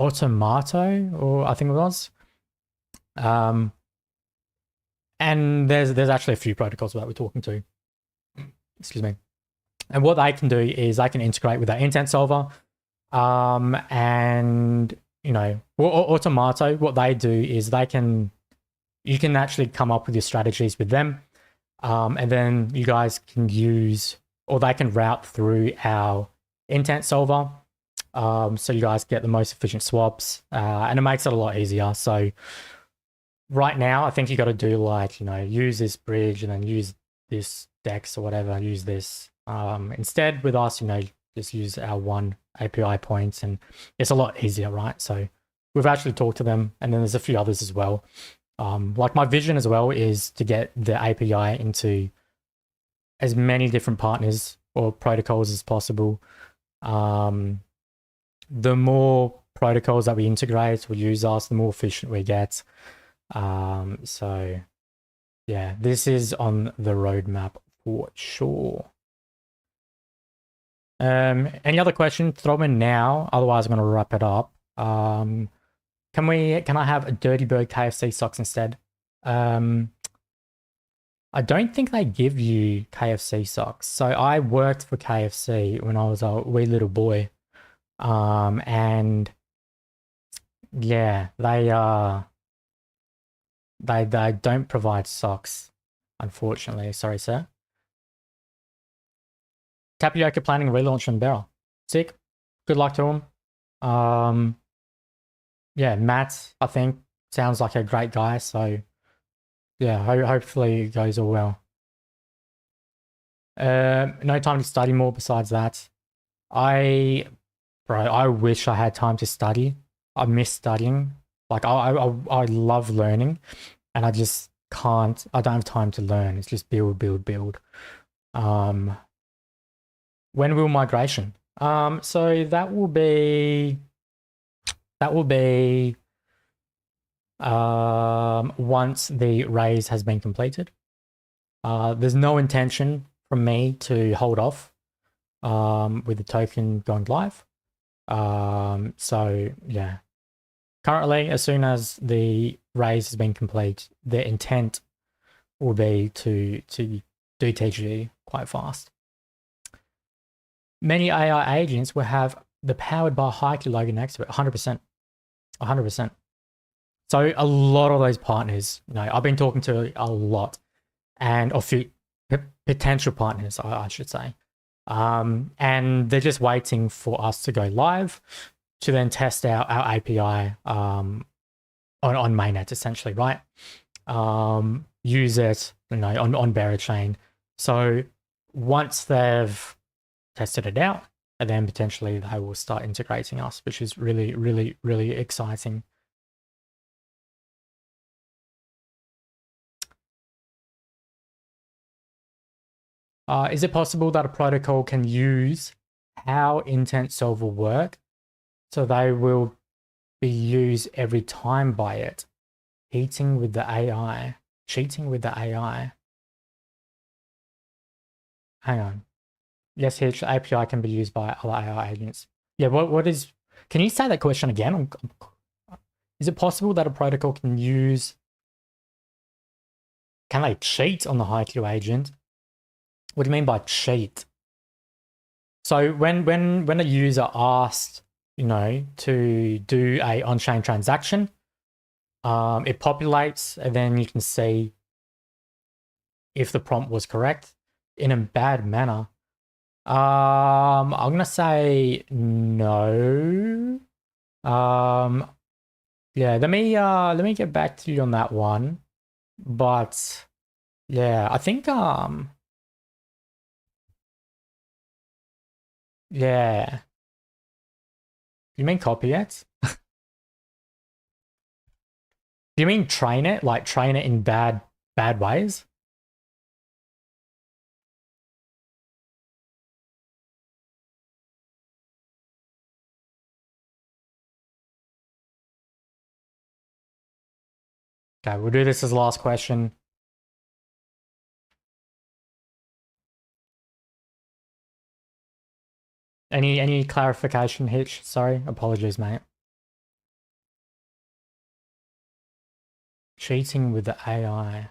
Automato, or I think it was. And there's actually a few protocols that we're talking to. Excuse me. And what they can do is they can integrate with that intent solver. And you know, Automato, what they do is you can actually come up with your strategies with them. And then you guys can use, or they can route through our intent solver. So you guys get the most efficient swaps, and it makes it a lot easier. So right now, I think you got to do like, you know, use this bridge and then use this DEX or whatever, use this. Instead with us, you know, just use our one API points and it's a lot easier, right? So we've actually talked to them, and then there's a few others as well. Like my vision as well is to get the API into as many different partners or protocols as possible. The more protocols that we integrate or use us, the more efficient we get. So yeah, this is on the roadmap for sure. Any other questions? Throw them in now. Otherwise, I'm going to wrap it up. Can I have a Dirty Bird KFC socks instead? I don't think they give you KFC socks. So I worked for KFC when I was a wee little boy. And yeah, they don't provide socks, unfortunately. Sorry, sir. Tapioca planning relaunch on Bera. Sick. Good luck to him. Yeah, Matt, I think, sounds like a great guy. So yeah, hopefully it goes all well. No time to study more besides that. I wish I had time to study. I miss studying. Like I love learning, and I just can't. I don't have time to learn. It's just build. When will migration? So that will be once the raise has been completed. There's no intention from me to hold off with the token going live. So yeah, currently, as soon as the raise has been complete, the intent will be to do TGE quite fast. Many AI agents will have the powered by Haiku logo next to it. 100%. 100%. So a lot of those partners, you know, I've been talking to a lot, and a few potential partners, I should say. And they're just waiting for us to go live to then test out our API on mainnet, essentially, right? Use it, you know, on Berachain. So once they've tested it out, and then potentially they will start integrating us, which is really, really, really exciting. Is it possible that a protocol can use how intent solver work so they will be used every time by it, heating with the AI? Cheating with the AI. Hang on. Yes, Hitch, API can be used by other AI agents. Yeah, what is... Can you say that question again? Is it possible that a protocol can use... Can they cheat on the Haiku agent? What do you mean by cheat? So when a user asked, you know, to do a on-chain transaction, it populates and then you can see if the prompt was correct in a bad manner. I'm gonna say no. Yeah, let me get back to you on that one. But yeah, I think yeah. You mean copy it? Do you mean train it? Like train it in bad ways? Okay, we'll do this as last question. Any clarification, Hitch? Sorry, apologies, mate. Cheating with the AI.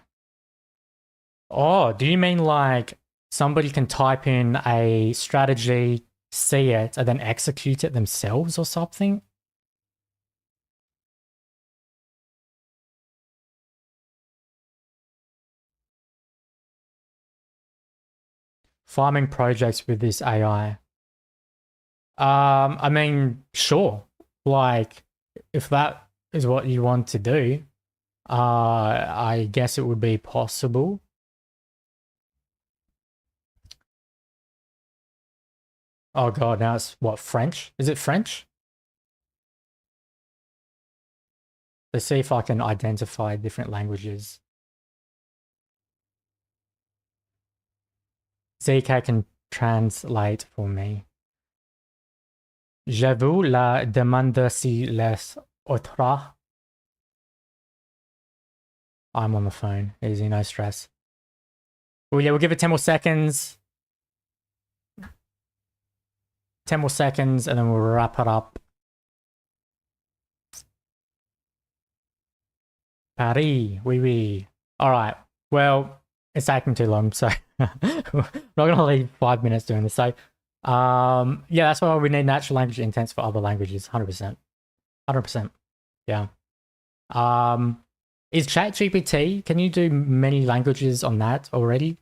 Oh, do you mean like somebody can type in a strategy, see it, and then execute it themselves or something? Farming projects with this AI. I mean, sure. Like, if that is what you want to do, I guess it would be possible. Oh god, now it's what, French? Is it French? Let's see if I can identify different languages. ZK can translate for me. J'avoue la demande si les autres. I'm on the phone. Easy, no stress. Well, yeah, we'll give it 10 more seconds. 10 more seconds, and then we'll wrap it up. Paris, oui, oui. All right. Well, it's taking too long, so we're not gonna leave 5 minutes doing this. So, yeah, that's why we need natural language intents for other languages. 100%. 100%. Yeah. Is ChatGPT? Can you do many languages on that already?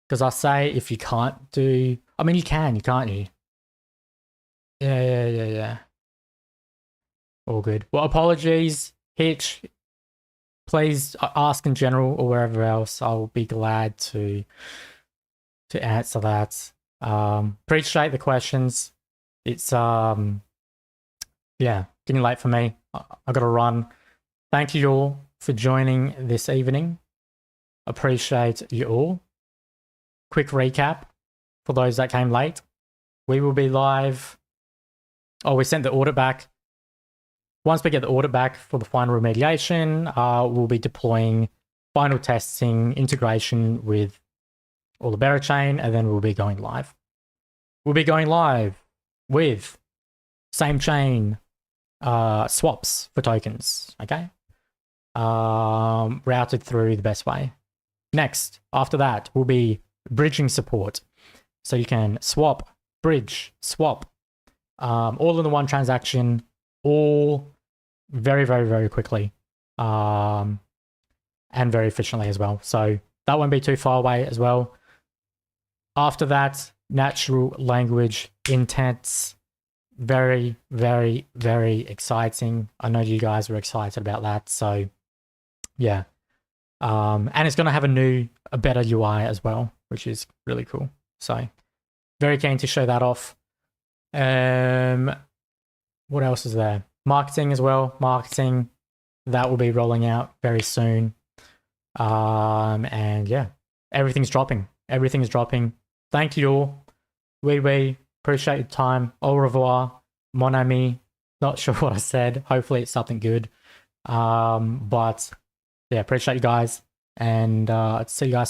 Because I say if you can't do, I mean you can, can't you? Yeah. All good. Well, apologies, Hitch. Please ask in general or wherever else. I'll be glad to answer that. Appreciate the questions. It's yeah, getting late for me. I gotta run. Thank you all for joining this evening. Appreciate you all. Quick recap for those that came late. We will be live. Oh, we sent the audit back. Once we get the audit back for the final remediation, we'll be deploying final testing, integration with all the Berachain, and then we'll be going live. We'll be going live with same chain swaps for tokens, okay? Routed through the best way. Next, after that, will be bridging support. So you can swap, bridge, swap, all in the one transaction, all very quickly, and very efficiently as well. So that won't be too far away as well. After that, natural language intents, very exciting. I know you guys were excited about that, so yeah. And it's going to have a better UI as well, which is really cool. So very keen to show that off. What else is there? Marketing as well. Marketing, that will be rolling out very soon. And yeah, everything's dropping. Everything is dropping. Thank you all. We appreciate your time. Au revoir. Mon ami. Not sure what I said. Hopefully it's something good. But yeah, appreciate you guys. and see you guys soon.